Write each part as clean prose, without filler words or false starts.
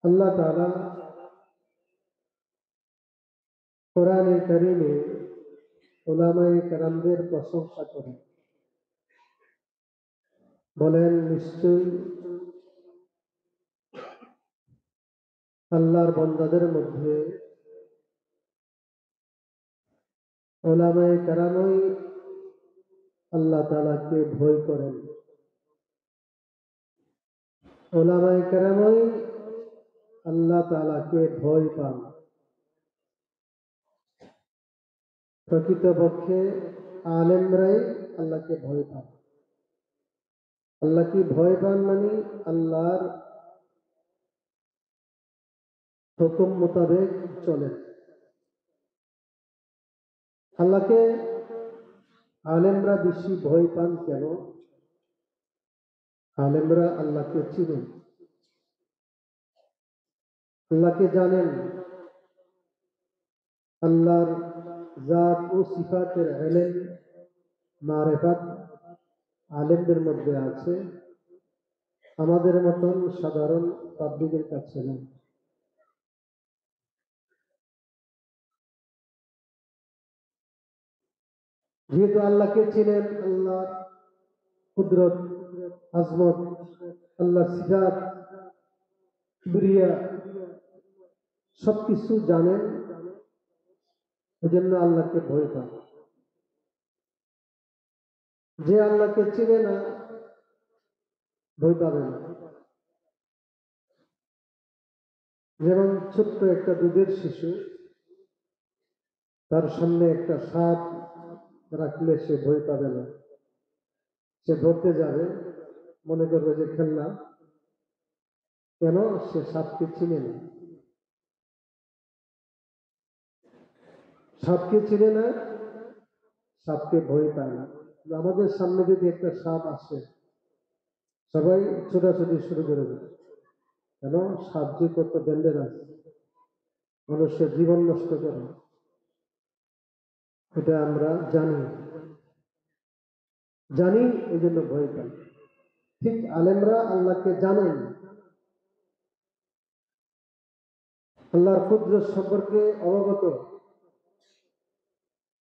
আল্লাহ তাআলা কোরআনে কারীমে উলামায়ে কেরামদের প্রশংসা করেন, বলেন নিশ্চয়ই আল্লাহর বান্দাদের মধ্যে উলামায়ে কেরামই আল্লাহ তাআলাকে ভয় করেন। উলামায়ে কেরামই আল্লাহ তাআলাকে ভয় পান। প্রকৃতপক্ষে আলেমরাই আল্লাহকে ভয় পান। আল্লাহকে ভয় পান মানে আল্লাহর হুকুম মোতাবেক চলেন। আল্লাহকে আলেমরা বেশি ভয় পান কেন? আলেমরা আল্লাহকে চিনেন, আল্লাহকে জানেন, আল্লাহর জাত ও সিফাতের ইলম মারিফাত আলেমদের মধ্যে আছে, আমাদের মতন সাধারণ পাবলিকের কাছে নেই। যেহেতু আল্লাহকে চিনেন, আল্লাহর কুদরত, আজমত, আল্লাহর সিফাত, কিবরিয়া সবকিছু জানেন, এজন্য আল্লাহকে ভয় পান। যে আল্লাহকে চিনে না, ভয় পাবে না। যেমন ছোট্ট একটা দুধের শিশু, তার সামনে একটা সাপ রাখলে সে ভয় পাবে না, সে ধরতে যাবে, মনে করবে যে খেলনা। কেন? সে সাপকে চিনে না। সাপকে চিনে না, সাপকে ভয় পায় না। আমাদের সামনে যদি একটা সাপ আসে, সবাই ছোটাছুটি শুরু করে দেবে। কেন? সাপ যে কত ডেঞ্জারাস, মানুষের জীবন নষ্ট করে, এটা আমরা জানি, এই জন্য ভয় পাই। ঠিক আলেমরা আল্লাহকে জানেন, আল্লাহর কুদরত সম্পর্কে অবগত,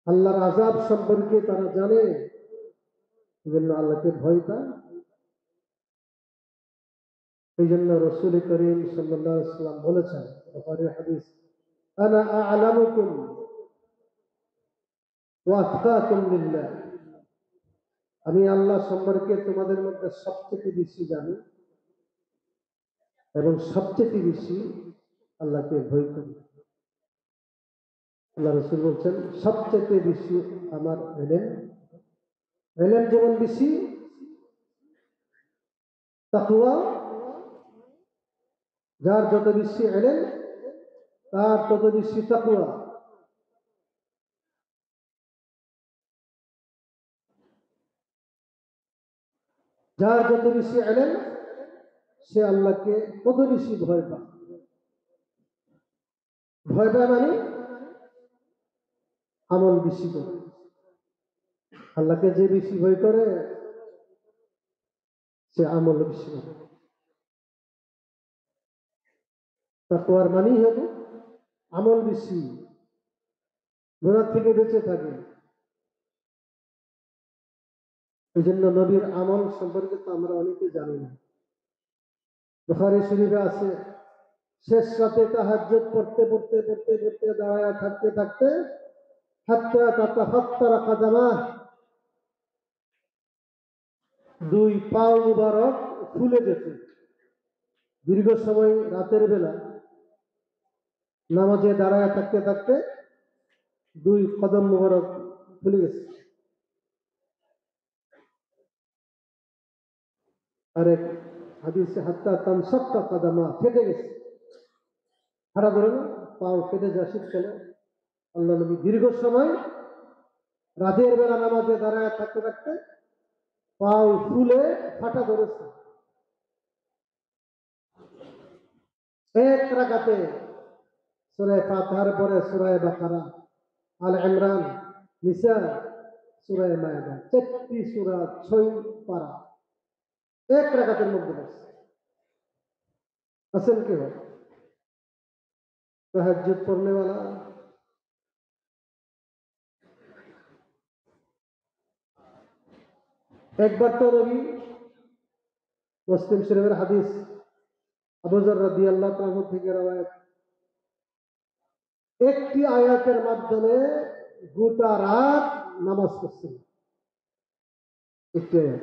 আল্লাহর আযাব সম্পর্কে তারা জানে, এই জন্য আল্লাহকে ভয় পায়। এই জন্য রাসূল করিম সাল্লাল্লাহু আলাইহি ওয়াসাল্লাম বলেছেন, বুখারীর হাদিস, আনা আ'লামুকুম ওয়া আতকাকুম লিল্লাহ, আমি আল্লাহ সম্পর্কে তোমাদের মধ্যে সবচেয়ে বেশি জানি এবং সবচেয়ে বেশি আল্লাহকে ভয় করি। আল্লাহ রাসূল বলছেন, সবচেয়ে বেশি আমার ইলম যেমন বেশি, তাকওয়া, যার যত বেশি ইলম তার তত বেশি তাকওয়া। যার যত বেশি ইলম সে আল্লাহকে তত বেশি ভয় পায়। ভয় পায় মানে আমল বেশি করে। আল্লাহকে যে বেশি ভয় করে সে আমল বেশি করে। তাকওয়ার মানেই হলো আমল বেশি, গুনাহ থেকে বেঁচে থাকে। এই জন্য নবীর আমল সম্পর্কে তো আমরা অনেকে জানি না। বুখারী শরীফে আছে, শেষ রাতে তাহাজ্জুদ পড়তে পড়তে পড়তে পড়তে দাঁড়ায়া থাকতে থাকতে হাত্তা তাতাফাত্তারা কাদামাহ, দুই পাও মুবারক ফুলে যেত। দীর্ঘ সময় রাতের বেলা নামাজে দাঁড়ায় থাকতে থাকতে দুই কদম মুবারক ফুলে গেছে। আরেক হাদিসে হাত্তা তানশাক্কা কাদামা, ফেটে গেছে। ফাটা ধরে না, পাও ফেটে যায় শীতকালে। আল্লাহ নবী দীর্ঘ সময় রাতের বেলা নামাজে দাঁড়ায় থাকতে থাকতে পাও ফুলে ফাটা ধরেছে। এক রাকাতে সূরা ফাতিহার পরে সূরা বাকারা, আল ইমরান, নিসা, সূরা মায়েদা, 4টি সূরা 6 পারা এক রাকাতের মধ্যে পড়ছে। আছেন কেউ? तहज्जुद पढ़ने वाला, एक बार तो नबी मुस्लिम शरीफের হাদিস আবু যর রাদিয়াল্লাহু তাআলা থেকে রওয়ায়াত, একটি আয়াতের মাধ্যমে গোটা রাত নামাজ পড়ছেন। একটি আয়াত।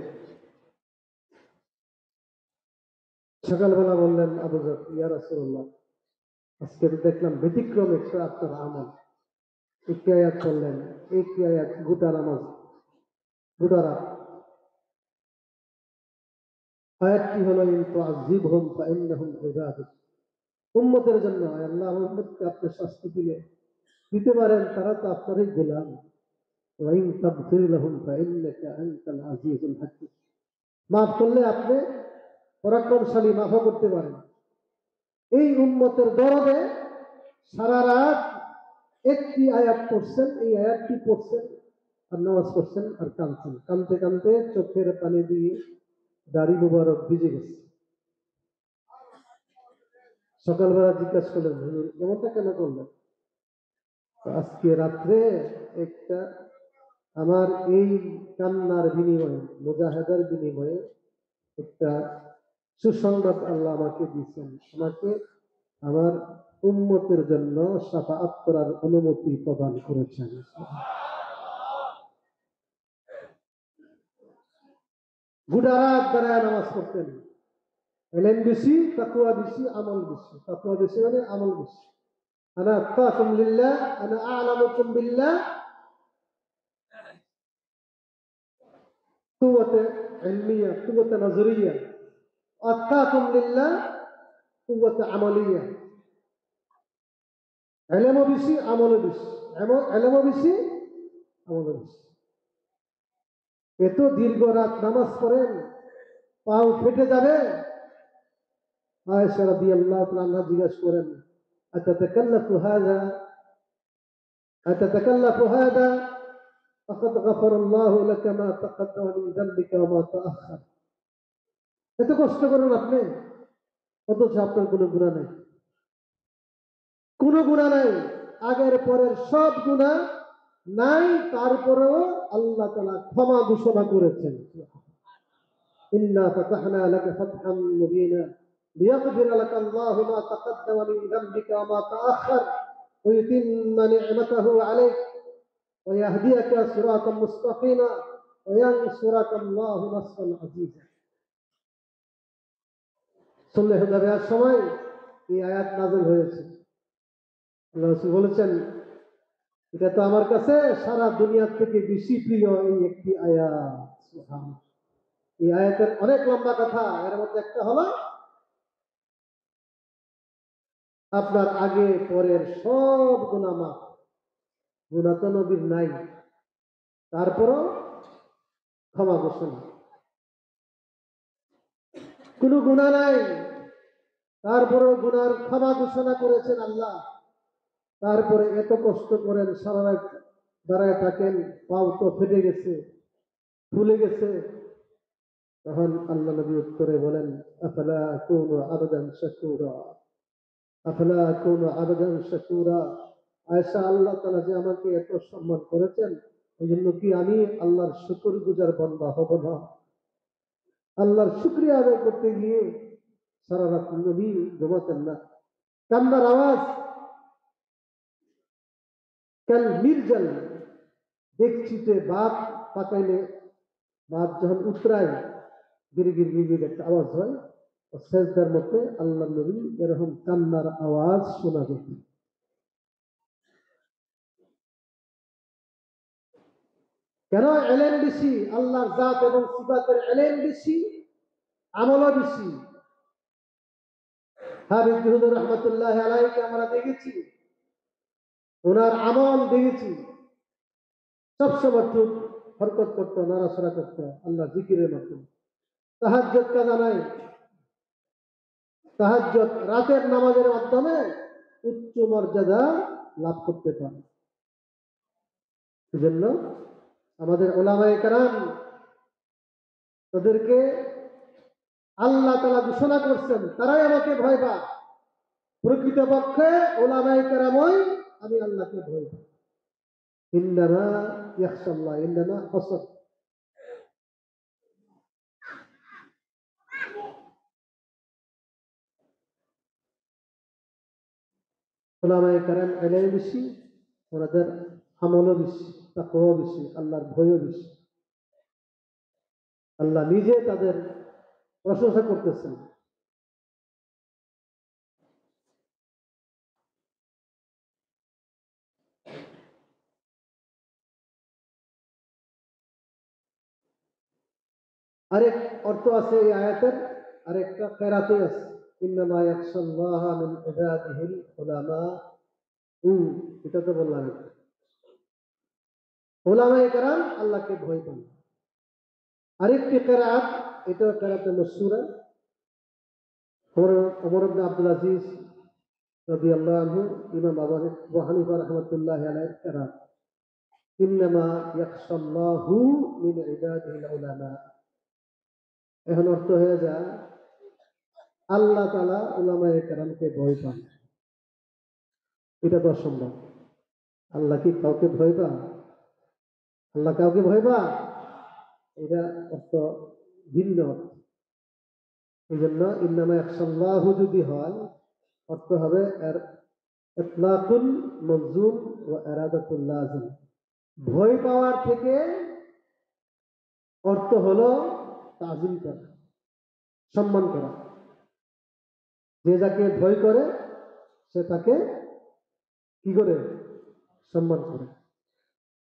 সকালবেলা বললেন আবু যর, ইয়া রাসূলুল্লাহ, আজকে দেখলাম ব্যতিক্রম একটা আপনার আমল। একটি আয়াত পড়লেন, একটি আয়াত গোটা নামাজ, গোটা রাত। আয়াতটি হলো ইন তুআযিবহুম ফাইন্নাহুম ইবাদুক, উম্মতের জন্য আল্লাহ উম্মতকে আপনি শাস্তি দিতে পারেন, তারা তো আপনারই গোলাম। ওয়া ইন তাগফির লাহুম ফাইন্নাকা আনতাল আজিজুল হাকীম, মাফ করলে আপনি পরাক্রমশালী, মাফ করতে পারেন। এই উম্মতের দরদে সারা রাত একটি আয়াত পড়ছেন, এই আয়াতটি পড়ছেন আর নামাজ পড়ছেন আর কাঁদছেন, কাঁদতে কাঁদতে চোখের পানি দিয়ে দাড়ি মুবারক ভিজে গেছে। সকালবেলা জিজ্ঞাসা করলেন, হুজুর এমনটা কেন করলেন? আজকে রাত্রে একটা আমার এই কান্নার বিনিময়ে, মুজাহাদার বিনিময়ে একটা সুসংবাদ আল্লাহ আমাকে দিয়েছেন, আমাকে আমার উম্মতের জন্য শাফাআত করার অনুমতি প্রদান করেছেন। গোটা রাত দাঁড়ায় নামাজ পড়তেন। এলেম বেশি, তাকওয়া বেশি, আমল বেশি। তাকওয়া বেশি মানে আমল বেশি। আনা আতকাকুম লিল্লাহ, আনা আ'লামুকুম বিল্লাহ, কুওয়াতে ইলমিয়া, কুওয়াতে নজরিয়া। আতকাকুম লিল্লাহ, কুওয়াতে আমালিয়া। এলেমও বেশি, আমলও বেশি। এলেমও বেশি, আমলও বেশি। এত দীর্ঘ রাত নামাজ পড়েন, পাও ফেটে যাবে। আয়েশা রাদিয়াল্লাহু তাআলা আনহা জিজ্ঞাসা করেন, আতাতাকাল্লাফু হাযা, আতাতাকাল্লাফু হাযা ফাকাদ গাফারাল্লাহু লাকা মা তাকাদ্দামা মিন যামবিকা ওয়া মা তাআখার। এত কষ্ট করেন আপনি, অথচ আপনার কোনো গুনাহ নাই, কোনো গুনাহ নাই, আগের পরের সব গুনাহ নাই, তারপরেও আল্লাহ তাআলা ক্ষমা ঘোষণা করেছেন। ইন্না ফাতাহনা লাকা ফাতহাম মুবিনা লিয়াগফিরা লাকা আল্লাহু মা তাকাদ্দামা মিন যামবিকা ওয়া মা তাআখার ওয়া ইউতিম্মা নি'মাতাহু আলাইক ওয়া ইয়াহদিয়াকা সিরাতাম মুস্তাকিমা ওয়া ইয়ানসুরাকা আল্লাহু নাসরান আজিজা। সুলহ হুদায়বিয়ার সময় এই আয়াত নাযিল হয়েছে। আল্লাহ রাসূল বলেছেন, এটা তো আমার কাছে সারা দুনিয়ার থেকে বেশি প্রিয় এই একটি আয়াত। সুবহানাল্লাহ। এই আয়াতের অনেক লম্বা কথা, এর মধ্যে একটা হলো আপনার আগে পরের সব গুনাহ মাফ। গুনাহ তো নবীর নাই, তারপরও ক্ষমা ঘোষণা। কোনো গুনাহ নাই, তারপরেও গুনার ক্ষমা ঘোষণা করেছেন আল্লাহ। তারপরে এত কষ্ট করেন, সারা রাত দাঁড়ায় থাকেন, পাও তো ফেটে গেছে, ফুলে গেছে। তখন আল্লাহ নবী উত্তরে বলেন, আফালা আকুনু আবদান শাকুরা, আফালা আকুনু আবদান শাকুরা। আয়েশা, আল্লাহ তাআলা যে আমাকে এত সম্মান করেছেন, এই জন্য কি আমি আল্লাহর শুকরগুজার বান্দা হব না? আল্লাহর শুকরিয়া আদায় করতে গিয়ে সারা রাত নবী ঘুমাতেন না। কান্নার আওয়াজ কাল মির্জাল, দেখছিতে ভাত পাকাইলে ভাত যখন উতরায় গিরি গিরি গিরি একটা আওয়াজ হয়, সেজদার মধ্যে আল্লাহ নবী এরকম কান্নার আওয়াজ শোনা যেত। কেন? এলেম বেশি, আল্লাহর জাত এবং সিফাতের এলেম বেশি, আমলও বেশি। হাবিব হুজুর রহমাতুল্লাহ আলাইহি আমরা দেখেছি, ওনার আমল দেখেছি, সবসময় খুব হরকত করতো, নড়াচড়া করতো আল্লাহ জিকিরের মাধ্যমে। তাহাজ্জুদ কাজা নাই, তাহাজ্জুদ রাতের নামাজের মাধ্যমে উচ্চ মর্যাদা লাভ করতে পারে। সেজন্য আমাদের উলামায়ে কেরাম, তাদেরকে আল্লাহ তাআলা ঘোষণা করছেন, তারাই আমাকে ভয় পায়। প্রকৃতপক্ষে উলামায়ে কেরামই আমি আল্লাহকে ভয় পাই। ইন্নামা ইয়াখশাল্লাহ ইন্নামা হাসাদ। উলামায়ে কেরাম ইলম বেশি, ওনাদের আমলও বেশি, তাকওয়া বেশি, আল্লাহর ভয়ও বেশি। আল্লাহ নিজে তাদের প্রশংসা করতেছেন। আরেক অর্থ আছে এই আয়াতের, আরেকটা কেরাতে আছে, ইন্নামা ইয়াখশাল্লাহ মিন ইবাদিহিল উলামা। এটা তো বললাম, উলামায়ে কেরাম আল্লাহকে ভয় পান। আরেকটি কেরাত, এটা কেরাতে মশহুরা, ওমর ইবনে আব্দুল আজিজ রাদিয়াল্লাহু আনহু, ইমাম আবু হানিফা রাহমাতুল্লাহি আলাইহির কেরাত, ইন্নামা ইয়াখশাল্লাহু মিন ইবাদিহিল উলামা। এখন অর্থ হয়ে যায় আল্লাহ তাআলা উলামায়ে কেরামকে ভয় পান। এটা তো অসম্ভব। আল্লাহ কি কাউকে ভয় পান? আল্লাহ কাউকে ভয় পান? এটা অর্থ ভিন্ন। এই জন্য ইন্নামা ইয়াখশাল্লাহু যদি হয়, অর্থ হবে এর ইতলাকুল মজজুম ওয়া ইরাদাতুল লাজিম। ভয় পাওয়ার থেকে অর্থ হলো তাজিম করা, সম্মান করা। যে যাকে ভয় করে সে তাকে কি করে? সম্মান করে।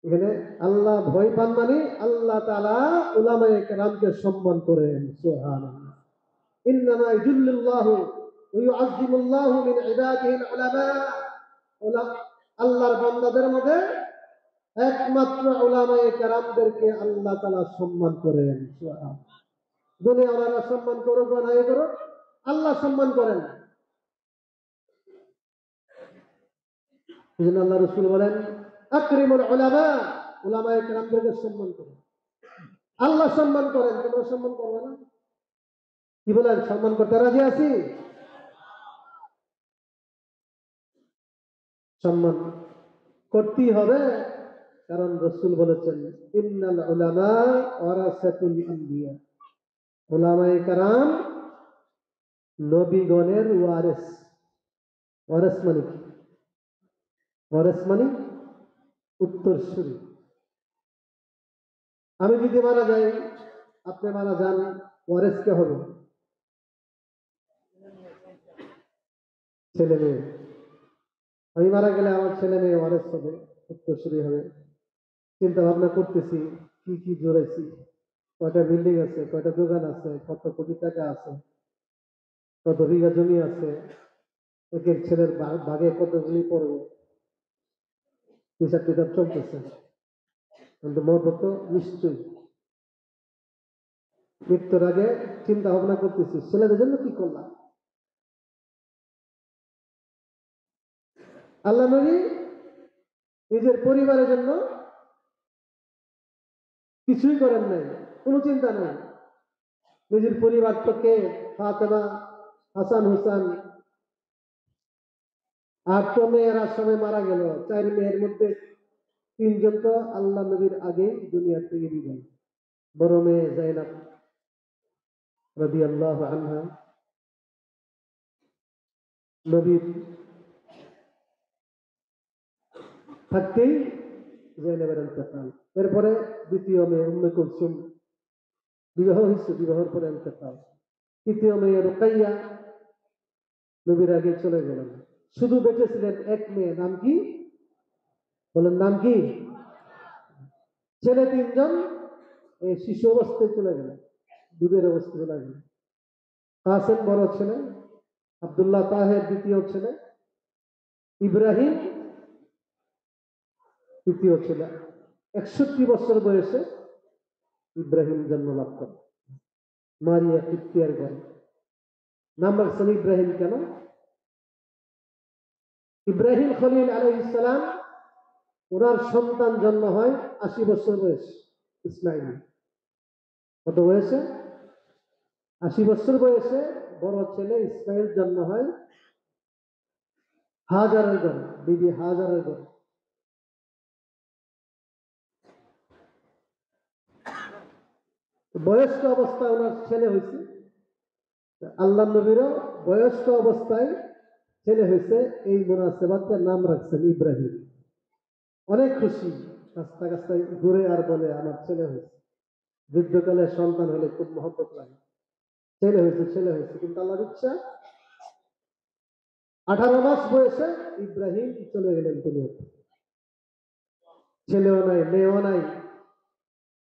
এখানে আল্লাহ ভয় পান মানে আল্লাহ তাআলা উলামায়ে কেরামকে সম্মান করেন। সুবহানাল্লাহ। ইন্নামা ইজুল্লুল্লাহু ওয়া ইউআযযিমুল্লাহু মিন ইবাদিহিল উলামা। আল্লাহর বান্দাদের মধ্যে একমাত্র উলামায়ে কেরামদেরকে আল্লাহ তাআলা সম্মান করেন। সুবহানাল্লাহ। দুনিয়াওয়ালারা সম্মান করুক বা নাই করুক, আল্লাহ সম্মান করেন। এই জন্য আল্লাহ রাসূল বলেন, আকরিমুল উলামা, উলামায়ে কেরামদেরকে সম্মান করুন। আল্লাহ সম্মান করেন, তোমরা সম্মান করবে না? কি বলেন, সম্মান করতে রাজি আছি? সম্মান করতেই হবে, কারণ রাসূল বলেছেন, ইন্নাল উলামা ওয়ারাসাতুল আম্বিয়া। উলামায়ে কেরাম নবীগণের ওয়ারিস। ওয়ারিস মানে কি? ওয়ারিস মানে উত্তরসূরি। আমি যদি মারা যাই, আপনি মারা যান, ওয়ারিস কে হবে? ছেলে মেয়ে। আমি মারা গেলে আমার ছেলে মেয়ে ওয়ারিস হবে, উত্তরসূরি হবে। চিন্তা ভাবনা করতেছি, কি কি জোড়াইছি, কয়টা বিল্ডিং আছে, কয়টা দোকান আছে, কত কোটি টাকা আছে, কত বিঘা জমি আছে, এক এক ছেলের ভাগে কতগুলি পড়বে, হিসাব কিতাব চলতেছে। কিন্তু মরবো তো নিশ্চয়ই। মৃত্যুর আগে চিন্তা ভাবনা করতেছি, ছেলেদের জন্য কি করলাম। আল্লাহ নবী নিজের পরিবারের জন্য কিছুই করেন নাই, কোনো চিন্তা নাই। নিজের পরিবার থেকে ফাতেমা, হাসান, হুসান, আর তো মেয়েরা সবাই মারা গেল। 4 মেয়ের মধ্যে 3 জন তো আল্লাহ নবীর আগে দুনিয়া থেকে বিদায়। বড় মেয়ে যায়নাব রাদিয়াল্লাহু আনহা, নবীর থাকতেই যায়নাবের ইন্তেকাল। এরপরে দ্বিতীয় মেয়ে উম্মে কুলসুম, বিবাহ হয়েছে, বিবাহের পরে ইন্তেকাল। তৃতীয় মেয়ে রুকাইয়া নবীর আগে চলে গেলেন। শুধু বেঁচে ছিলেন এক মেয়ে, নাম কি বলেন? নাম কি? ছেলে 3 জন এই শিশু অবস্থায় চলে গেলেন, দুধের অবস্থায় চলে গেলেন। কাসেম বড় ছেলে, আব্দুল্লাহ তাহের দ্বিতীয় ছেলে, ইব্রাহিম তৃতীয় ছেলে। 61 বছর বয়সে ইব্রাহিম জন্ম লাভ করেন মারিয়া কিপ্তিয়ার ঘরে। নাম রাখছেন ইব্রাহিম কেন? ইব্রাহিম খলিল আলাইহিস সালাম, ওনার সন্তান জন্ম হয় 80 বছর বয়সে, ইসমাইল। কত বয়সে? 80 বছর বয়সে বড় ছেলে ইসমাইল জন্ম হয় হাজারের ঘরে, বিবি হাজারের ঘরে। বয়স্ক অবস্থায় ওনার ছেলে হয়েছে। আল্লাহ নবীরও বয়স্ক অবস্থায় ছেলে হয়েছে, এই মুনাসেবাতে নাম রাখছেন ইব্রাহিম। অনেক খুশি, রাস্তা রাস্তায় ঘুরে আর বলে আমার ছেলে হয়েছে। বৃদ্ধকালে সন্তান হলে খুব মহব্বত লাগে, ছেলে হয়েছে ছেলে হয়েছে। কিন্তু আল্লাহর ইচ্ছা 18 মাস বয়সে ইব্রাহিম চলে গেলেন দুনিয়াতে। ছেলেও নাই মেয়েও নাই,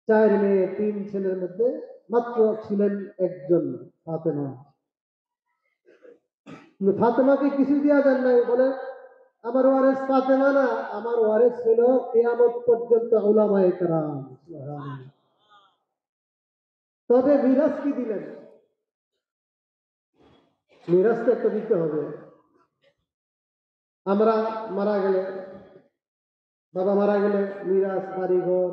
4 মেয়ে 3 ছেলের মধ্যে মাত্র ছিলেন একজন, ফাতেমা। কিন্তু ফাতেমাকে কিছু দেওয়া যান নাই, বলে আমার ওয়ারেস ফাতেমা না, আমার ওয়ারেস হলো কিয়ামত পর্যন্ত উলামায়ে কেরাম। তবে মিরাজ কি দিলেন? মিরাজ তো একটা দিতে হবে। আমরা মারা গেলে, বাবা মারা গেলে মিরাজ, বাড়ি ঘর,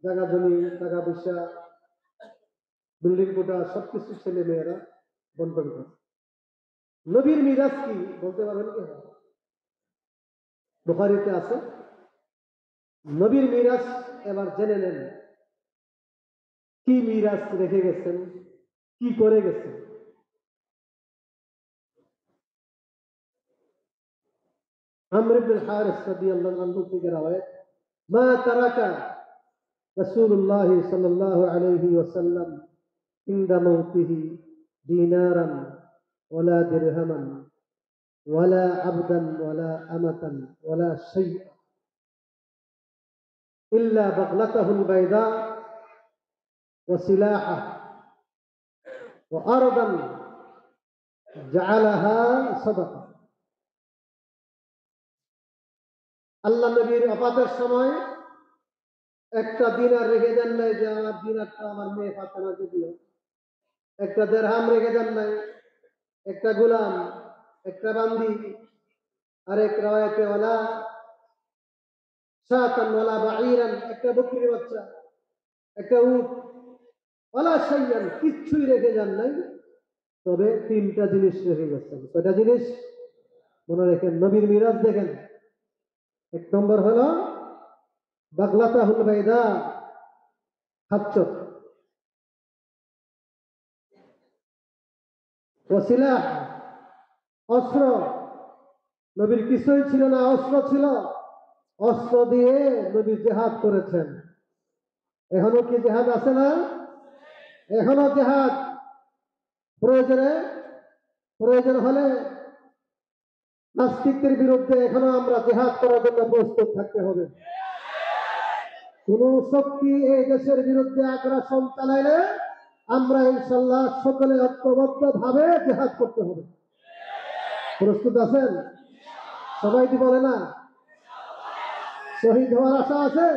জায়গা জমি, টাকা পয়সা, বিল্ডিং কোটা সবকিছু ছেলে মেয়েরা বন্টন করে। নবীর মিরাজ কি বলতে পারবেন কি? বুখারীতে আছে। নবীর মিরাজ এবার জেনে নেন, কি মিরাজ রেখে গেছেন, কি করে গেছেন। আমর ইবনে হারিস রাদিয়াল্লাহু আনহু থেকে রওয়ায়াত, মা তারাকা রাসূলুল্লাহ সাল্লাল্লাহু আলাইহি ওয়াসাল্লাম ইনদা মাউতিহি দিনারান ওয়ালা দিরহামান ওয়ালা আবদান ওয়ালা আমাতান ওয়ালা শাইআ ইল্লা বাগলাতাহুল বাইদা ওয়া সিলাহা ওয়া আরদান জাআলাহা সাদাকা। আল্লাহ নবীর ওফাতের সময় একটা দিনার রেখে দেন নাই যে আমার দিনারটা আমার মেয়ে ফাতেমাকে দিও, একটা দিরহাম রেখে দেন নাই, একটা গোলাম, একটা বান্দি, আরেক রাওয়ায়াতে ওয়ালা শাতান ওয়ালা বাঈরান, একটা বকরির বাচ্চা, একটা উট, ওয়ালা শাইয়ান, কিচ্ছুই রেখে যান নাই। তবে 3টা জিনিস রেখে গেছেন। কয়টা জিনিস মনে রেখেন? নবীর মিরাজ দেখেন। 1 নম্বর হলো বাগলাতাহুল বাইদা, খাচ্চর, ওয়াসিলাহ, অস্ত্র। নবীর কিছুই ছিল না, অস্ত্র ছিল। অস্ত্র দিয়ে নবী জিহাদ করেছেন। এখনো কি জিহাদ আছে না? এখনো জিহাদ। প্রয়োজন হলে নাস্তিকদের বিরুদ্ধে এখনো আমরা জিহাদ করার জন্য প্রস্তুত থাকতে হবে। কোন শক্তি এই দেশের বিরুদ্ধে আগ্রাসন চালাইলে আমরা ইনশাল্লাহ সকলে ঐক্যবদ্ধ ভাবে জিহাদ করতে হবে। প্রস্তুত আছেন? সবাই কি বলে না শহীদ হওয়ার আশা আছে?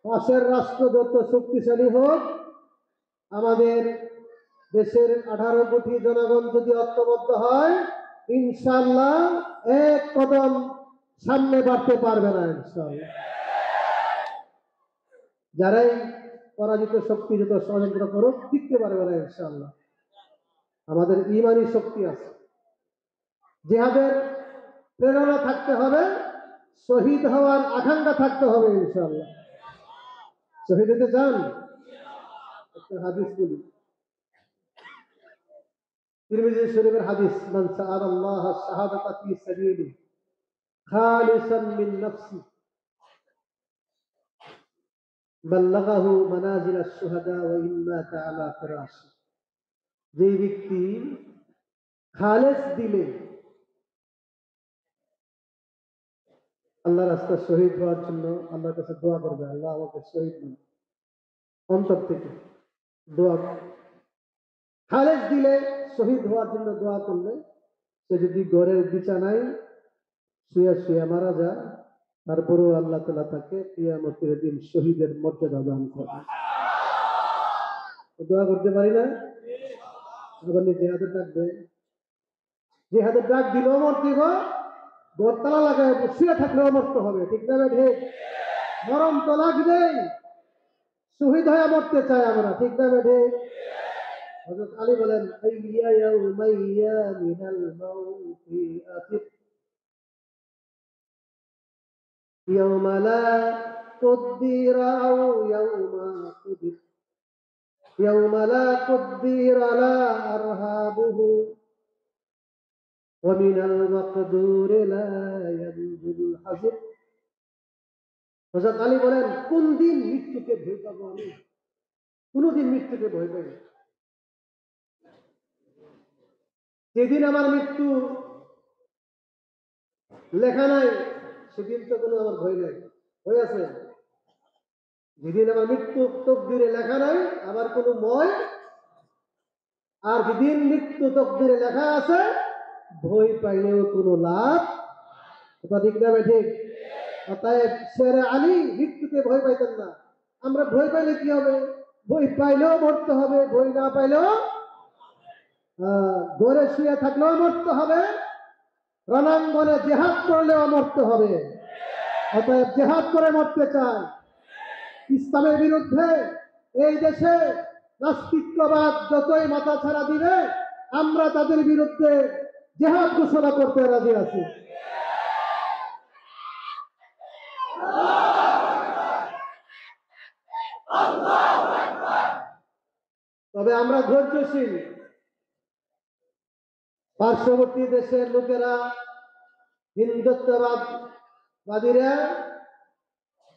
পাশের রাষ্ট্র যত শক্তিশালী হোক, আমাদের দেশের 18 কোটি জনগণ যদি ঐক্যবদ্ধ হয়, ইনশাল্লাহ 1 কদম সামনে বাড়তে পারবে না। ইনশাল্লাহ যারাই পরাজিত শক্তি যত ষড়যন্ত্র করুক, টিকতে পারবে না। ইনশাল্লাহ আমাদের ইমানি শক্তি আছে। জিহাদের প্রেরণা থাকতে হবে, শহীদ হওয়ার আকাঙ্ক্ষা থাকতে হবে। ইনশাল্লাহ শহীদ হতে চান? একটা হাদিস বলি, তিরমিজি শরীফের হাদিস, মান সাআলাল্লাহ শাহাদাতা ফি সাবিলি খালিসান মিন নাফসি বাল্লাগাহু মানাজিল আশ-শুহাদা ওয়া ইন মাতা আলা ফিরাশি। যে ব্যক্তি খালেস দিলে আল্লাহর রাস্তায় শহীদ হওয়ার জন্য আল্লাহর কাছে দোয়া করবে, আল্লাহ আমাকে শহীদ দিন, অন্তর থেকে দোয়া। খালেস দিলে শহীদ হওয়ার জন্য দোয়া করলে, সে যদি ঘরের বিছানায় শুয়ে শুয়ে মারা যায়, তারপরেও আল্লাহ তাআলা তাকে কিয়ামতের দিন শহীদের মর্যাদা দান করবে। দোয়া করতে পারি না? আবার জেহাদের ডাক দেয়, জেহাদের ডাক দিলেও মরতে হবে, বরতলা লাগায় শুয়ে থাকলেও মরতে হবে, ঠিক না ঠিক? মরণ তো লাগবেই, শহীদ হয়ে মরতে চাই আমরা, ঠিক না ঠিক? হযরত আলী বলেন, আইয়া ইয়াউমাইয়া মিনাল মাউতি আতিক ইয়াউমা লা কুদ্দিরা আও ইয়াউমা কুদির ইয়াউমা লা কুদ্দিরা লা আরহাবুহু ওয়া মিনাল মাকদুরি লা ইয়ানজুলুল হাজির। হযরত আলী বলেন, কোন দিন মৃত্যুকে ভয় পাবো আমি? কোনদিন মৃত্যুকে ভয় পাই না। যেদিন আমার মৃত্যু লেখা নাই সেদিন তো কোনো আমার ভয় নাই, ভয় আছে? যেদিন আমার মৃত্যু তকদিরে লেখা নাই আবার কোনো ভয়, আর যেদিন মৃত্যু তকদিরে লেখা আছে ভয় পাইলেও কোনো লাভ, কথা ঠিক না ঠিক? অতএব শেরে আলী মৃত্যুকে ভয় পাইতেন না। আমরা ভয় পাইলে কি হবে? ভয় পাইলেও মরতে হবে, ভয় না পাইলেও ঘরে শুয়ে থাকলেও মরতে হবে, রণাঙ্গনে জেহাদ করলেও মরতে হবে। অতএব জেহাদ করে মরতে চাই। ইসলামের বিরুদ্ধে এই দেশে নাস্তিকবাদ যতই মাথা ছাড়া দিবে, আমরা তাদের বিরুদ্ধে জেহাদ ঘোষণা করতে রাজি আছি। তবে আমরা ধৈর্যশীল। পার্শ্ববর্তী দেশের লোকেরা, হিন্দুত্ববাদীরা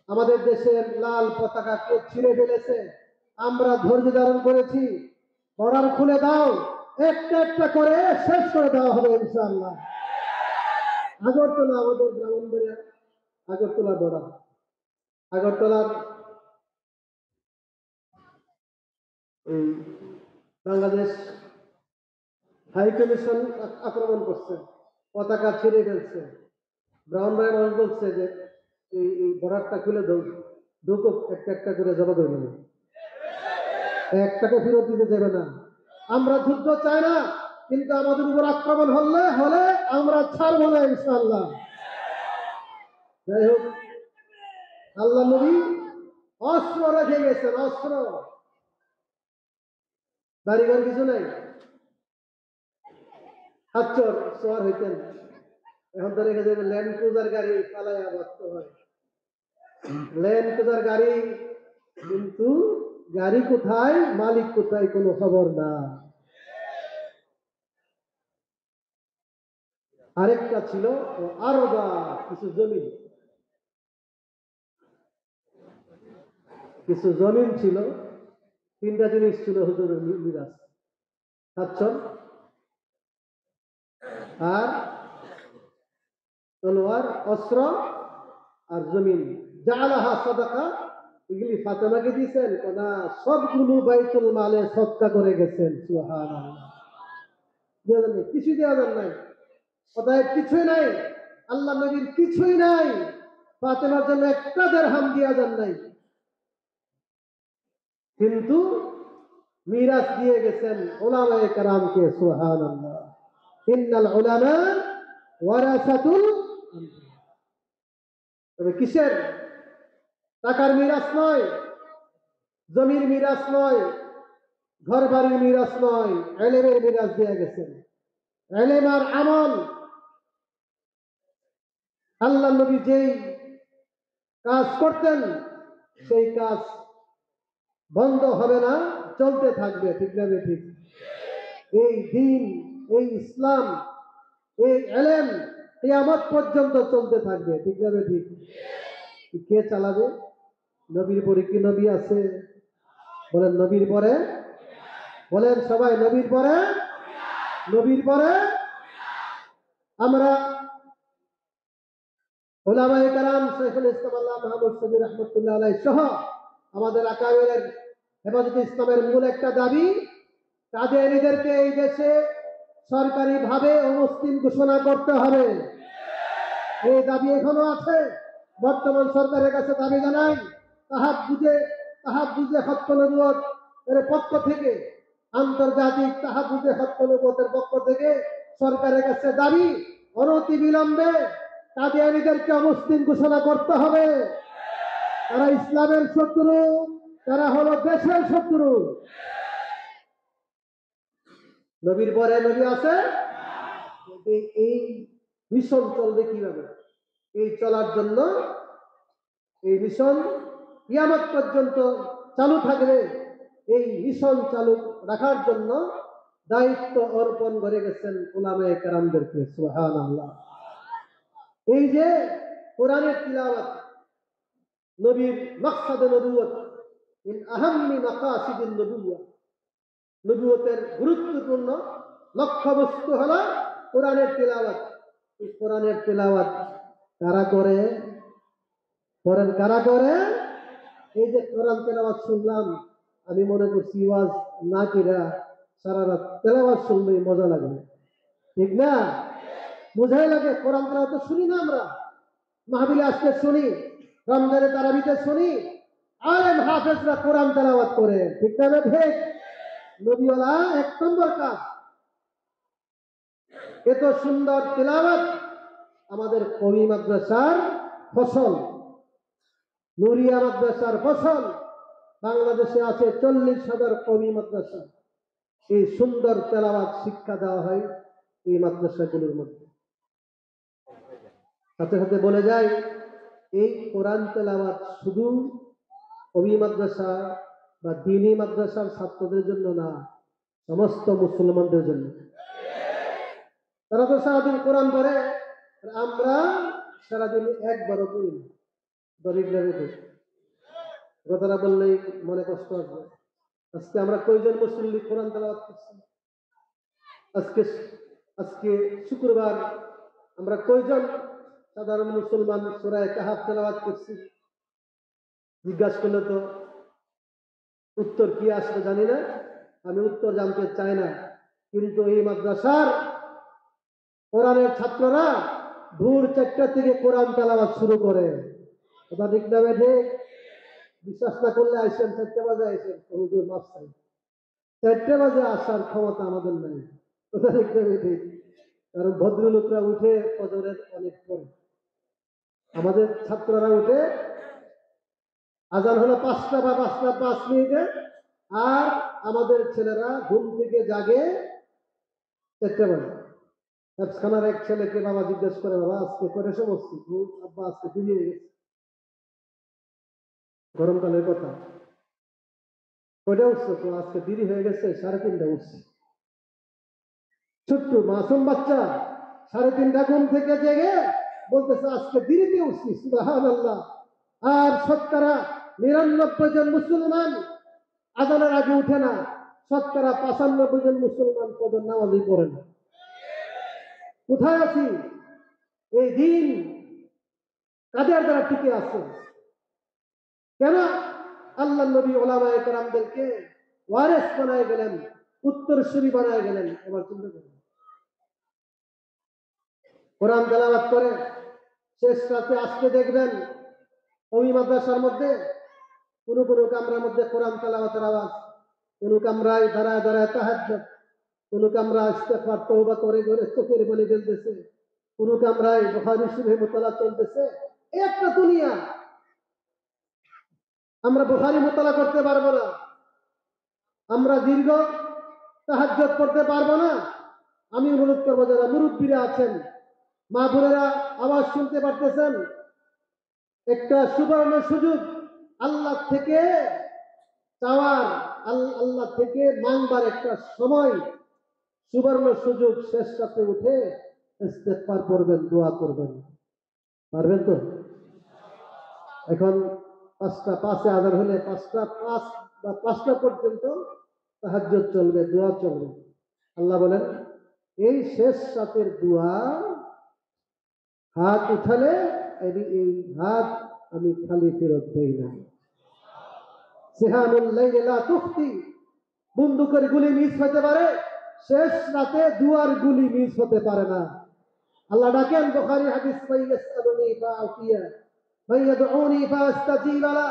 আমাদের দেশের লাল পতাকাকে ছিঁড়ে ফেলেছে, আমরা ধৈর্য ধারণ করেছি। বর্ডার খুলে দাও, একটা একটা করে শেষ করে দেওয়া হবে ইনশাআল্লাহ। আগরতলা, আমাদের ব্রাহ্মণবাড়িয়া আগরতলা বর্ডার, আগরতলার বাংলাদেশ হাই কমিশন আক্রমণ করছে, পতাকা ছিঁড়ে ফেলছে। ব্রাহ্মণবাড়িয়া মানুষ বলছে যে এই বর্ডারটা খুলে দাও, ঢুকুক, একটা একটা করে জবাব হইল না, একটাকে ফেরত দিতে দেবে না। আমরা যুদ্ধ চাই না, কিন্তু আমাদের উপর আক্রমণ হলে আমরা ছাড়বো না ইনশাআল্লাহ। যাই হোক, আল্লাহ নবী অস্ত্র রেখে গেছেন, অস্ত্র, বাড়িঘর কিছু নাই, হাতচর সোয়ার হইতেন। এখন তো রেখে যাবে ল্যান্ড ক্রুজার গাড়ি চালায় বাঁচতে হয়, ল্যান্ড ক্রুজার গাড়ি, কিন্তু গাড়ি কোথায়, মালিক কোথায়, কোনো খবর না। আরেকটা ছিল আরবা, কিছু জমি, কিছু জমিন ছিল। তিনটা জিনিস ছিল হুজুরের মিরাজ, সাতচর আর তলোয়ার, অস্ত্র আর জমিন। জালাহা সাদাকা, এগুলি ফাতেমাকে দিয়েছেন না, সবগুলো বাইতুল মালে সদকা করে গেছেন। সুবহানাল্লাহ, কিছুই দেওয়া যান নাই। অতএব কিছুই নাই, আল্লাহ নবীর কিছুই নাই, ফাতেমার জন্য একটা দিরহাম দেওয়া যান নাই, কিন্তু মিরাজ দিয়ে গেছেন উলামায়ে কেরামকে। সুবহানাল্লাহ, ইন্নাল উলামা ওয়ারাসাতুল আনবিয়া। তবে কিসের? টাকার মিরাজ নয়, জমির মিরাজ নয়, ঘর বাড়ির মিরাজ নয়, ইলমের মিরাজ দিয়ে গেছেন। ইলম আর আমল, আল্লাহ নবী যেই কাজ করতেন সেই কাজ বন্ধ হবে না, চলতে থাকবে, ঠিক না ঠিক? এই দিন, এই ইসলাম, এই ইলম কিয়ামত পর্যন্ত চলতে থাকবে, ঠিক না ঠিক? কে চালাবে? নবীর পরে কি নবী আছে? বলেন নবীর পরে, বলেন সবাই নবীর পরে, নবীর পরে। আমরা উলামায়ে কেরাম, শাইখুল ইসলাম আল্লাহ মুহাম্মদ শফি রাহমাতুল্লাহ আলাইহি সহ আমাদের আকাবেরের হেফাজতে ইসলামের মূল একটা দাবি, কাদিয়ানীদেরকে এই দেশে সরকারিভাবে অমুসলিম ঘোষণা করতে হবে। এই দাবি এখনো আছে। বর্তমান সরকারের কাছে দাবি জানাই, তাহাবুজে খতম নবুয়ত এর পক্ষ থেকে, আন্তর্জাতিক তাহাজ্জুদে হত্তনবতের পক্ষ থেকে সরকারের কাছে দাবি, অনতি বিলম্বে কাদিয়ানীদেরকে অমুসলিম ঘোষণা করতে হবে। তারা ইসলামের শত্রু, তারা হলো দেশের শত্রু। নবীর পরে নবী আছে, এই মিশন চলবে কিভাবে? এই চলার জন্য, এই মিশন কিয়ামত পর্যন্ত চালু থাকবে। এই মিশন চালু রাখার জন্য দায়িত্ব অর্পণ করে গেছেন উলামায়ে কেরামদেরকে। সুবহানাল্লাহ। এই যে কোরআনের তিলাওয়াত, নবীর মাকসাদে নবুয়ত, মিন আহাম্মি মাকাসিদিন নবুওয়া, নবুয়তের গুরুত্বপূর্ণ লক্ষ্যবস্তু হলো কোরআনের তিলাওয়াত। এই কোরআনের তিলাওয়াত কারা করে? করেন কারা করে? এই যে কোরআন তেলাওয়াত শুনলাম, আমি মনে করছি ওয়াজ না কিরা সারা রাত তেলাওয়াত শুনলেই মজা লাগবে, ঠিক না? বোঝাই লাগে। কোরআন তেলাওয়াত তো শুনি না আমরা, মাহফিলে আজকে শুনি, রমজানে তারাবিতে শুনি, আলেম হাফেজরা কোরআন তেলাওয়াত করে, ঠিক না? ঠিক। নবীওয়ালা এক নম্বর কাজ। এত সুন্দর তেলাওয়াত আমাদের কওমি মাদ্রাসার ফসল, নুরিয়া মাদ্রাসার ফসল। বাংলাদেশে আছে 40,000 কওমি মাদ্রাসা। এই সুন্দর তেলাওয়াত শিক্ষা দেওয়া হয় এই মাদ্রাসাগুলোর মধ্যে। সাথে সাথে বলে যায়, এই কোরআন তেলাওয়াত শুধু কওমি মাদ্রাসা বা দ্বীনি মাদ্রাসার ছাত্রদের জন্য না, সমস্ত মুসলমানদের জন্য। তারা তো সারাদিন কোরআন পড়ে, আর আমরা সারাদিন একবারও পড়ি না। দরিদ্র কথাটা বললেই মনে কষ্ট আসবে। আজকে আমরা কয়জন মুসল্লি কোরআন তেলাওয়াত করছি? আজকে আজকে শুক্রবার আমরা কয়জন সাধারণ মুসলমান সূরা কাহাফ তেলাওয়াত করছি? জিজ্ঞাসা করলে তো উত্তর কি আসবে জানি না, আমি উত্তর জানতে চাই না। কিন্তু এই মাদ্রাসার কোরআনের ছাত্ররা ভোর 4টা থেকে কোরআন তেলাওয়াত শুরু করে। কথা ঠিক না? ঠিক। বিশ্বাস না করলে আইসেন, 4টা বাজে আইসেন, হুজুর মাফ চাই। 4টা বাজে আসার ক্ষমতা আমাদের নাই। কথা ঠিক না? ঠিক। কারণ ভদ্রলোকরা উঠে ফজরের অনেক পরে, আমাদের ছাত্ররা উঠে আজান হলো 5টা বা 5টা 5 মিনিটে, আর আমাদের ছেলেরা ঘুম থেকে জাগে 4টা বাজে। খানার এক ছেলেকে বাবা জিজ্ঞেস করে, বাবা আজকে কয়টা সময় উঠছি? আব্বা আজকে ঘুমিয়ে গেছে। গরমকালের কথা, কয়টা উঠছে? তো আজকে দেরি হয়ে গেছে, 3:30 উঠছে। ছোট্ট মাসুম বাচ্চা 3:30 ঘুম থেকে জেগে বলতেছে আজকে দেরিতে উঠছি। সুবহানাল্লাহ। আর 99 জন মুসলমান আজানের আগে উঠে না, 95 জন মুসলমান কদর নামাজই পড়ে না। কোথায় আছি? এই দিন কাদের দ্বারা টিকে আছে? কেন আল্লাহ নবী উলামায়ে কেরামদেরকে ওয়ারিস বানায় গেলেন, উত্তরসূরি বানায় গেলেন? এবার চিন্তা করুন। কোরআন তেলাওয়াত করে শেষ রাতে আসতে দেখবেন ওই মাদ্রাসার মধ্যে কোনো কোনো কামরার মধ্যে কোরআন তেলাওয়াতের আওয়াজ, কোনো কামরায় দাঁড়ায় দাঁড়ায় তাহাজ্জুদ, কোনো কামরায় ইস্তেগফার তওবা করে করে চোখের পানি ফেলতেছে, কোনো কামরায় বুখারী শরীফ মুতালা চলতেছে। এই একটা দুনিয়া। আমরা বুখারী মুতালা করতে পারবো না, আমরা দীর্ঘ তাহাজ্জুদ পড়তে পারবো না। আমি অনুরোধ করবো যারা মুরব্বীরা আছেন, মা বোনেরা আওয়াজ শুনতে পারতেছেন, একটা সুবর্ণ সুযোগ আল্লাহ থেকে চাওয়ার, আল্লাহ থেকে মানবার একটা সময়, সুবর্ণ সুযোগ। শেষ রাতে উঠে ইস্তেগফার করবেন, দোয়া করবেন। পারবেন তো? এখন 5টা 5-এ আজান হলে 5টা 5 বা 5টা পর্যন্ত তাহাজ্জুদ চলবে, দোয়া চলবে। আল্লাহ বলেন, এই শেষ রাতের দোয়া হাত উঠালে এই হাত আমি খালি ফেরত দেই না। সিহানুল লাইলি লা তুখতি, বন্দুকের গুলি মিস হতে পারে, শেষ রাতে দুয়ার গুলি মিস হতে পারে না। আল্লাহ ডাকেন, বুখারী হাদিস, ফায়াসআলুনি ফাআতিয়া ফায়াদউনি ফাআস্তাজিব লা।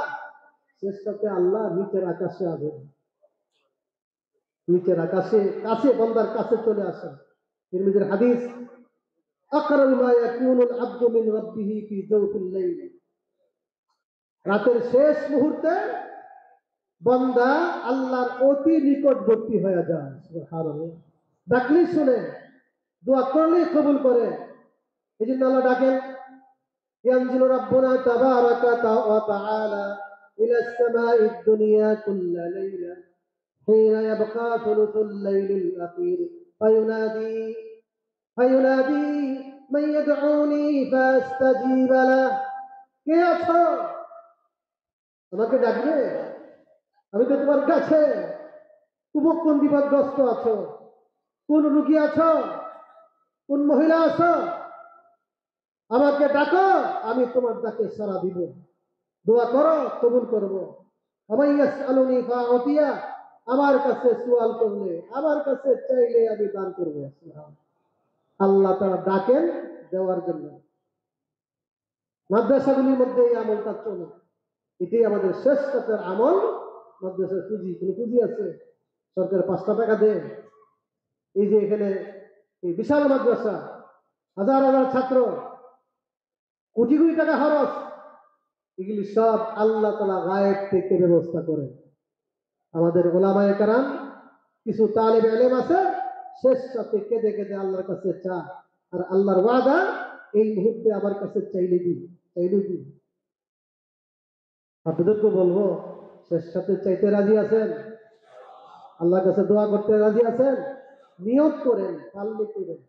শেষ রাতে আল্লাহ নিচের আকাশে আসেন, নিচের আকাশে কাছে বান্দার কাছে চলে আসেন। তিরমিজির হাদিস, আকরাবু মা ইয়াকুনুল আবদু মিন রাব্বিহি ফি জাওফিল লাইল। রাতের শেষ মুহূর্তে বান্দা আল্লাহর অতি নিকটবর্তী হয়ে যায়। সুবহানাল্লাহ। ডাকলি শুনে, দোয়া করলে কবুল করে। এই জন্য আল্লাহ ডাকেন, ইয়ানজিলু রাব্বুনা তাবারাকা ওয়া তাআলা ইলাস সামাঈদ দুনিয়া কুল্লা লাইলা হিনা ইয়াবকা থুলুথুল লাইলিল আখির ফায়ুনাদি মান ইয়াদউনি ফাস্তাজিব লাহ। কে আছো? আমাকে ডাকবে, আমি তো তোমার কাছে। তুমি কোন বিপদগ্রস্ত আছো, কোন রোগী আছো, কোন মহিলা আছো, আমাকে ডাকো, আমি তোমার ডাকে সাড়া দিব। দোয়া করো, কবুল করবো। আমাইয়াসআলুনি ফাউতিয়া, আমার কাছে সুয়াল করলে, আমার কাছে চাইলে আমি দান করবো। আল্লাহ তাআলা ডাকেন দেওয়ার জন্য। মাদ্রাসাগুলির মধ্যে এই আমলটা চলে। এটাই আমাদের শেষ কাতের আমল। মাদ্রাসার পুঁজি, কোনো পুঁজি আছে? সরকার 5 টাকা দেয়। এই যে এখানে এই বিশাল মাদ্রাসা, হাজার হাজার ছাত্র, কোটি কোটি টাকা খরচ, এগুলি সব আল্লাহ তাআলা গায়েব থেকে ব্যবস্থা করেন। আমাদের ওলামায়ে কেরাম, কিছু তালেবে ইলম আছে, শেষ সাথে কেঁদে কেঁদে আল্লাহর কাছে চা, আর আল্লাহর ওয়াদা, এই মুহূর্তে আমার কাছে চাইলে দিন, চাইলে দিন। আপনাদেরকে বলবো, শেষ সাথে চাইতে রাজি আছেন? আল্লাহর কাছে দোয়া করতে রাজি আছেন? নিয়ত করেন, পাললে করেন।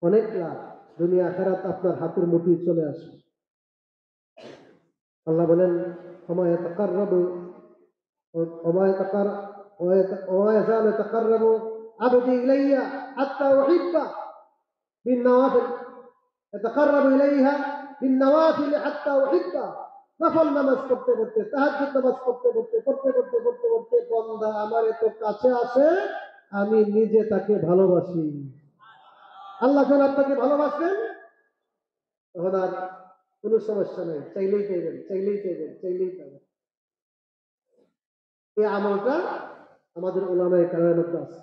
অনেক লাভ, দুনিয়া আখিরাত আপনার হাতের মুঠোয় চলে আসে। আল্লাহ বলেন, ওমা ইয়াতাকাররাবু ওমা ইয়াযালু ইয়াতাকাররাবু আবদি ইলাইয়া হাত্তা উহিব্বা বিন-নওয়াফিল, ইয়াতাকাররাবু ইলাইহা বিন-নওয়াফিল হাত্তা উহিব্বা। নফল নামাজ পড়তে পড়তে, তাহাজ্জুদ নামাজ পড়তে পড়তে বান্দা আমার এত কাছে আসে, আমি নিজে তাকে ভালোবাসি। আল্লাহ যখন আপনাকে ভালোবাসবেন, তখন আর কোনো সমস্যা নেই, চাইলেই চাইবেন, চাইলেই চাইবেন, চাইলেই পাবেন। এই আমলটা আমাদের উলামায়ে কেরামের মধ্যে আছে।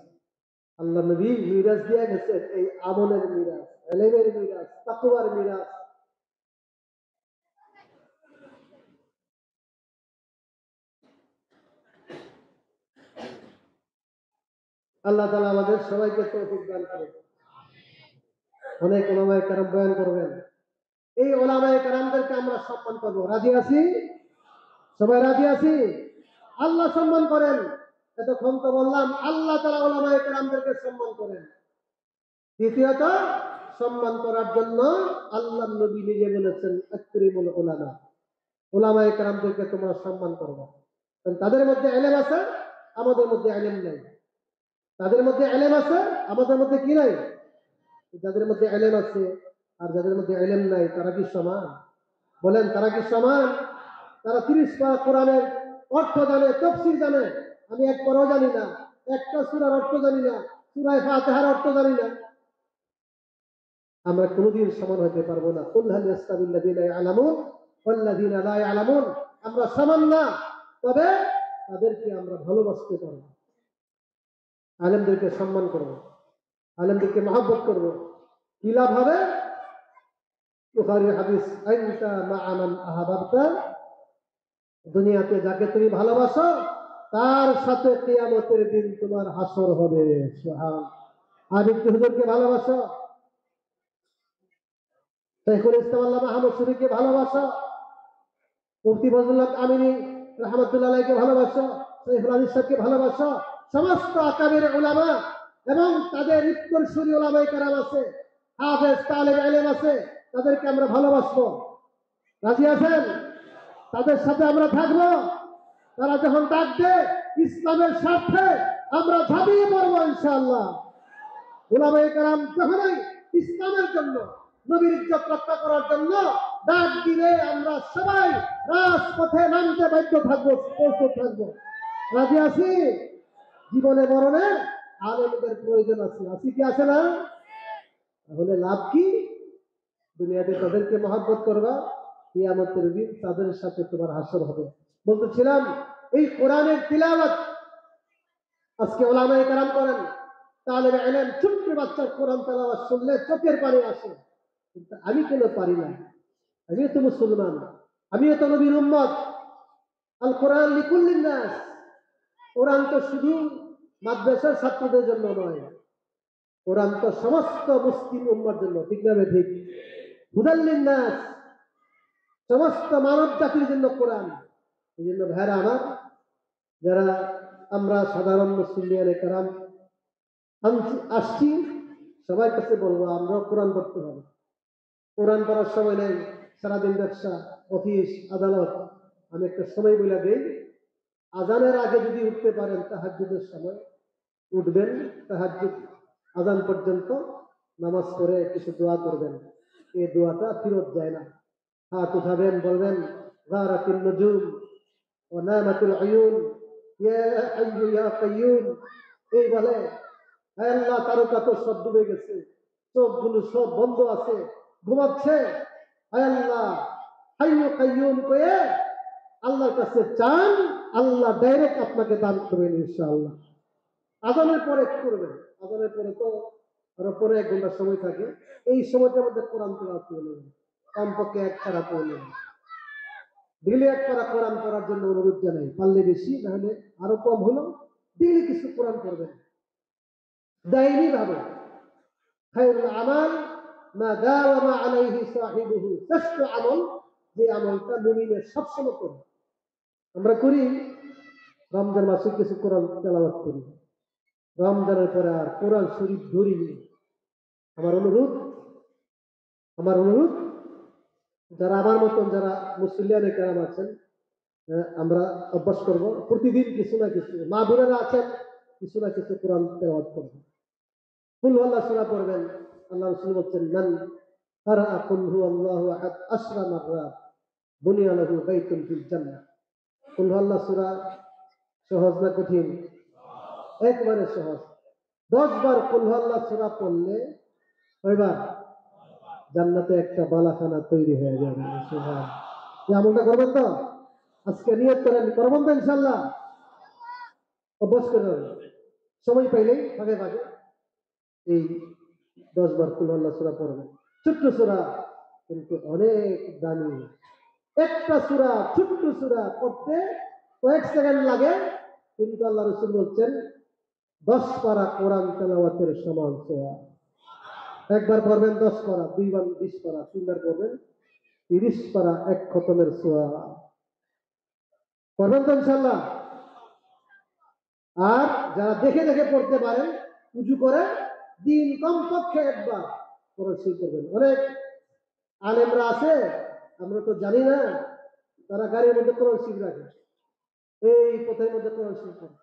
আল্লাহ নবী মিরাজ দিয়ে গেছে, এই আমলের মিরাজ, ইলমের মিরাজ, তাকওয়ার মিরাজ। আল্লাহ তাআলা আমাদের সবাইকে তৌফিক দান করুন। অনেক উলামায়ে কেরাম বয়ান করবেন, এই উলামায়ে কেরামদেরকে আমরা সম্মান করব। রাজি আছি? সবাই রাজি আছি? আল্লাহ সম্মান করেন। এতক্ষণ তো বললাম আল্লাহ তাআলা উলামায়ে কেরামদেরকে সম্মান করেন। দ্বিতীয়ত, সম্মান করার জন্য আল্লাহর নবী নিজে বলেছেন, আকরিমুল উলামা, উলামায়ে কেরামদেরকে তোমরা সম্মান করবে। কারণ তাদের মধ্যে ইলম আছে, আমাদের মধ্যে ইলম নাই। তাদের মধ্যে ইলম আছে, আমাদের মধ্যে কি নাই? যাদের মধ্যে ইলম আছে আর যাদের মধ্যে ইলম নাই, তারা কি সমান? বলেন, তারা কি সমান? তারা 30 পারা কোরআনের অর্থ জানে, তাফসীর জানে, আমি এক পড়াও জানি না, একটা সূরার অর্থ জানি না, সূরা ফাতিহার অর্থ জানি না। আমরা কোনোদিন সমান হতে পারবো না। কুল হাল ইয়াস্তাবিল্লাযীনা ইয়ালামুন ওয়াল্লাযীনা লা ইয়ালামুন। আমরা সমান না, তবে তাদেরকে আমরা ভালোবাসতে পারবো, আলেমদেরকে সম্মান করব, আলেমদেরকে মহব্বত করব। কি লাভ হবে? বুখারীর হাদিস, আনতা মা'a মান আহাবাবতা, দুনিয়াতে যাকে তুমি ভালোবাসো তার সাথে কিয়ামতের দিন তোমার হাসর হবে। সুবহান। আবিদ হুজুরকে ভালোবাসো, শাইখুল ইসলাম আল্লামা আহমদ শরীফকে ভালোবাসো, মুফতি ফজলুল হক আমিনী রাহমাতুল্লাহ আলাইহিকে ভালোবাসো, শাইখুল হাদিস সাহেবকে ভালোবাসো। সমস্ত আকাবির উলামা এবং তাদের উত্তরসূরি উলামায়ে কেরাম আছে, হাফেজ তালেব ইলম আছে, তাদেরকে আমরা ভালোবাসবো। রাজি আছেন? তাদের সাথে আমরা থাকবো। তারা যখন ডাকবে ইসলামের স্বার্থে, আমরা ঝাঁপিয়ে পড়বো ইনশাআল্লাহ। উলামায়ে কেরাম যখনই ইসলামের জন্য, নবীর ইজ্জত রক্ষা করার জন্য ডাক দিলে আমরা সবাই রাজপথে নামতে বাধ্য থাকবো, প্রস্তুত থাকবো। রাজি আছি? জীবনে মরণে আলেমদের প্রয়োজন আছে, আছে কি আছে না? তাহলে লাভ কি? দুনিয়াতে তাদেরকে মহব্বত করবা, কিয়ামতের দিন তাদের সাথে তোমার হাসর হবে। বলতেছিলাম, এই কোরআনের তিলাওয়াত আজকে ওলামায়ে কেরাম করেন, তালেবে ইলম ছোট্ট বাচ্চার কোরআন তেলাওয়াত শুনলে চোখের পানি আসে, কিন্তু আমি কেন পারি না? আমিও তো মুসলমান, আমিও তো নবীর উম্মত। আল কোরআন লিকুল্লিন নাস, কোরআন তো শুধু মাদ্রাসার ছাত্রদের জন্য নয়, কোরআন তো সমস্ত মুসলিম উম্মার জন্য, ঠিক না ঠিক? হুদাল্লিন নাস, সমস্ত মানব জাতির জন্য কোরআন। এই জন্য ভাইরা আমার, যারা আমরা সাধারণ মুসলিয়ানে কারাম আসছি, সবাই কাছে বলবো আমরা কোরআন পড়তে হবে। কোরআন পড়ার সময় নেই, সারাদিন ব্যবসা, অফিস, আদালত। আমি একটা সময় বলে দেই, আজানের আগে যদি উঠতে পারেন তাহাজ্জুদের সময় উঠবেন, তাহাজ্জুদ আজান পর্যন্ত নামাজ পড়ে কিছু দোয়া করবেন। এই দোয়াটা ফেরত যায় না। হাত উঠাবেন, বলবেন গারাতিন নুজুম ওয়া নামাতুল আয়ুন ইয়া হাইয়ু ইয়া কাইয়ুম। এই বলে, হে আল্লাহ, তারকা তো সব ডুবে গেছে, চোখগুলো সব বন্ধ আছে, ঘুমাচ্ছে। হে আল্লাহ, হাইয়ু কাইয়ুম কয়ে আল্লাহর কাছে চান, আল্লাহ ডাইরেক্ট আপনাকে দান করবেন ইনশাআল্লাহ। আজানের পরে করবেন, আজানের পরে তো আরো পরে 1 ঘন্টা সময় থাকে, এই সময়টার মধ্যে কোরআন তেলাওয়াত করে নেবেন, কমপক্ষে 1 পারা পড়ে নেবেন। ডেইলি 1 পারা কোরআন পড়ার জন্য অনুরোধ জানাই, পারলে বেশি, নাহলে আরো কম হলো, ডেইলি কিছু কোরআন পড়বেন দাইনি ভাবে। খায়রুল আমাল মা দাওয়ামা আলাইহি সাহিবুহু, শ্রেষ্ঠ আমল যে আমলটা মুমিনের সবসময় করে। আমরা করি রমজান মাসে কিছু কোরআন তেলাওয়াত করি, রমজানের পরে আর কোরআন শরীফ ধরিনি। আমার অনুরোধ, আমার অনুরোধ, যারা আমার মতন যারা মুসলিয়ানে কেরাম আছেন, আমরা অভ্যাস করব প্রতিদিন কিছু না কিছু, মা বোনেরা আছেন কিছু না কিছু কোরআন তেলাওয়াত করবেন। কুল আল্লাহ সূরা পড়বেন। আল্লাহ রাসূল বলেন, মান ক্বারাআ কুল হুয়াল্লাহু আহাদ 10 মাররাত বুনিয়া লাহু বাইতুন ফিল জান্নাহ। কুল আল্লাহ সূরা সহজ না কঠিন? একবারে সহজ। 10 বার কুল আল্লাহ সূরা পড়লে কয়বার? জান্নাতে একটা বালাখানা তৈরি হয়ে যাবে। সুবহান। এই আমলটা করবেন তো? আজকে নিয়ত করেন, করবেন তো ইনশাআল্লাহ? অভ্যাস করবেন, সময় পাইলেই ভাগে ভাগে এই 10 বার কুল আল্লাহ সূরা পড়বেন। ছোট্ট সূরা কিন্তু অনেক দামি। একটা সূরা, ছোট্ট সূরা পড়তে কয়েক সেকেন্ড লাগে, কিন্তু আল্লাহ রাসূল বলছেন 10 পারা কোরআন তেলাওয়াতের সমান সওয়াব। একবার পড়বেন 10 পারা, দুইবার 20 পারা, তিনবার পড়বেন 30 পারা, এক খতমের সওয়াব। পড়বেন তো ইনশাআল্লাহ? আর যারা দেখে দেখে পড়তে পারেন, উজু করে দিন কমপক্ষে একবার কোরআন শরীফ পড়বেন। অনেক আলেমরা আছে, আমরা তো জানি না, তারা গাড়ির মধ্যে কোরআন শরীফ রাখে, এই পথের মধ্যে কোরআন শরীফ পড়ে,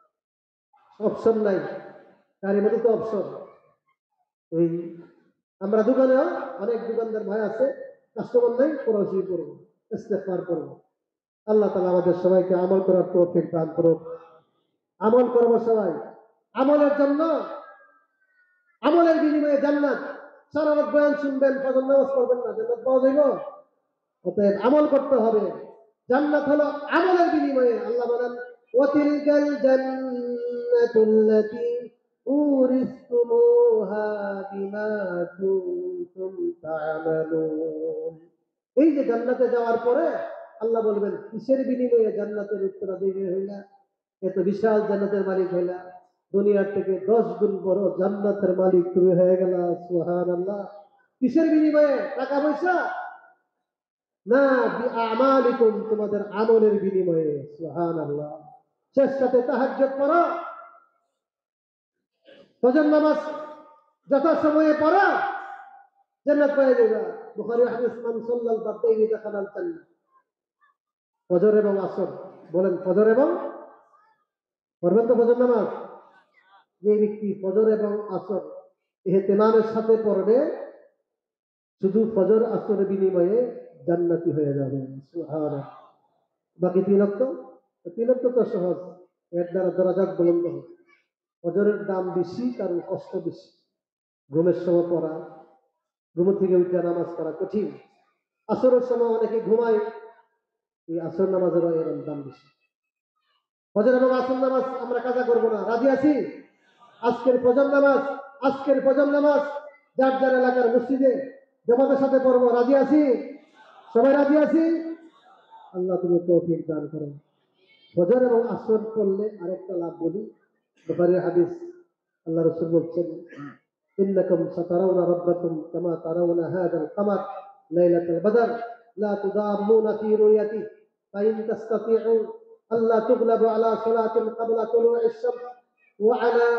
অপশন নাই গাড়ির মধ্যে, তো অপশন এই। আমরা দোকানেও অনেক দোকানদার ভাই আছে, কাস্টমার নাই, কোরআন শরীফ পড়বো, ইস্তেগফার করবো। আল্লাহ তাআলা আমাদের সবাইকে আমল করার তৌফিক দান করুন। আমল করবো সবাই, আমলের জন্য, আমলের বিনিময়ে জান্নাত। সারা রাত বয়ান শুনবেন, ফজর নামাজ পড়বেন না, জান্নাত পাওয়া যাবে? অতএব আমল করতে হবে। জান্নাত হলো আমলের বিনিময়ে। আল্লাহ বলেন, ওয়াতিলকাল জান্নাতুল্লাতী উরিসতুমুহা বিমা কুনতুম তা'মালুন। এই যে জান্নাতে যাওয়ার পরে আল্লাহ বলবেন, কিসের বিনিময়ে জান্নাতের উত্তরাধিকারী হইলা? এত বিশাল জান্নাতের মালিক হইলা, দুনিয়ার থেকে 10 গুণ বড় জান্নাতের মালিক তুমি হয়ে গেলা। সুবহানাল্লাহ। কিসের বিনিময়ে? টাকা পয়সা না, বিআমালিকুম, তোমাদের আমলের বিনিময়ে। সুবহানাল্লাহ। শেষ রাতে তাহাজ্জুদ পড়ো, ফজর নামাজ যথাসময়ে পড়ো, জান্নাত পেয়ে যাবে। বুখারী হাদিস, মান সাল্লাল ফারদাইনি দাখালাল জান্নাহ। ফজর এবং আসর, বলেন ফজর এবং, পড়বেন তো ফজর নামাজ? যে ব্যক্তি ফজর এবং আসর ইহতিমামের সাথে পড়বে, শুধু ফজর আসরের বিনিময়ে জান্নাতি হয়ে যাবে। সুবহানাল্লাহ। বাকি 3 ওয়াক্ত, 3 ওয়াক্ত তো সহজ, এর দ্বারা দরাজাত বুলন্দ হবে। ফজরের দাম বেশি, কারণ কষ্ট বেশি। ঘুমের সময় পড়া, ঘুম থেকে উঠে নামাজ পড়া কঠিন। আসরের সময় অনেকে ঘুমায়, এই আসর নামাজেরও এর দাম বেশি। ফজর এবং আসর নামাজ আমরা কাজা করব না, রাজি আছি? আজকের ফজর নামাজ যার যার এলাকার মসজিদে জামাতের সাথে পড়বো, রাজি আছি? সবাই রাজি আছি? আল্লাহ তুমি তৌফিক দান করো। ফজর এবং আসর পড়লে আরেকটা লাভ বলি, বুখারীর হাদিস, আল্লাহ রাসূল বলছেন, ইন্নাকুম সাতারাউনা রাব্বাকুম কামা তারাউনা হাযাল কামার লাইলাতাল বদর লা তুদাম্মুনা ফি রুয়াতি ফাইন তাসতাতিউ আল্লা তুগলাবু আলা সালাতিন ক্বাবলা তুলুইশ শামস ওয়া আলা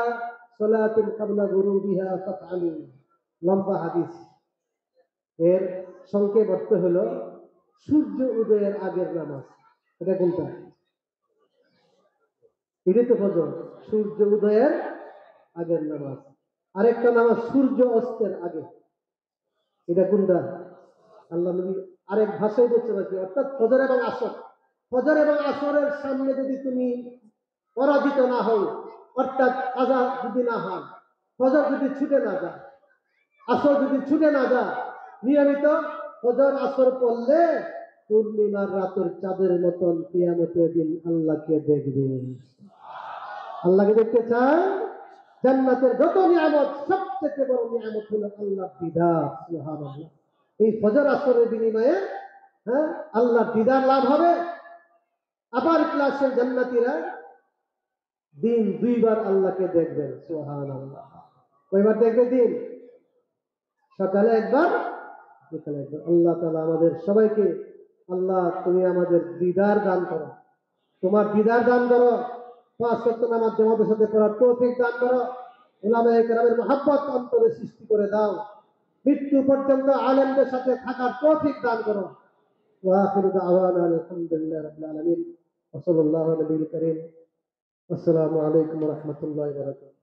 সালাতিন ক্বাবলা গুরুবিহা ফাফআলু। লম্বা হাদিস, এর সংক্ষেপ অর্থ হলো সূর্য উদয়ের আগের নামাজ। এটা কোনটা? এটা তো ফজর, সূর্য উদয়ের আগের নামাজ। আরেকটা নামাজ সূর্য অস্তের আগে, এটা কোনটা? আল্লাহ নবী আরেক ভাষায় বলছে নাকি, অর্থাৎ ফজর এবং আসর। ফজর এবং আসরের সামনে যদি তুমি পরাজিত না হও, অর্থাৎ কাজা যদি না হয়, ফজর যদি ছুটে না যায়, আসর যদি ছুটে না যায়, নিয়মিত ফজর আসর পড়লে পূর্ণিমার রাতের চাঁদের মতন কিয়ামতের দিন আল্লাহকে দেখবে। আল্লাহকে দেখতে চান? জান্নাতের যত নিয়ামত, সবচেয়ে বড় নিয়ামত হলো আল্লাহর দিদার। সুবহানাল্লাহ। এই ফজর আসরের বিনিময়ে আল্লাহর দিদার লাভ হবে। আবার ক্লাসের জান্নাতীরা দিন দুইবার আল্লাহকে দেখবেন। সুবহানাল্লাহ। কয়বার দেখবে দিন? সকালে একবার, বিকালে একবার। আল্লাহ তাআলা আমাদের সবাইকে, আল্লাহ তুমি আমাদের দিদার দান করো, তোমার দিদার দান করো। 5 ওয়াক্ত নামাজ জামাতের সাথে পড়ার তৌফিক দান করো। উলামায়ে কেরামের মহব্বত অন্তরে সৃষ্টি করে দাও। মৃত্যু পর্যন্ত আলেমদের সাথে থাকার তৌফিক দান করো। ওয়া আখিরু দাওয়ানা আলহামদুলিল্লাহি রাব্বিল আলামিন ওয়া সাল্লাল্লাহু আলা নবিয়িল কারীম। আসসালামু আলাইকুম ওয়া রাহমাতুল্লাহি ওয়া বারাকাতুহু।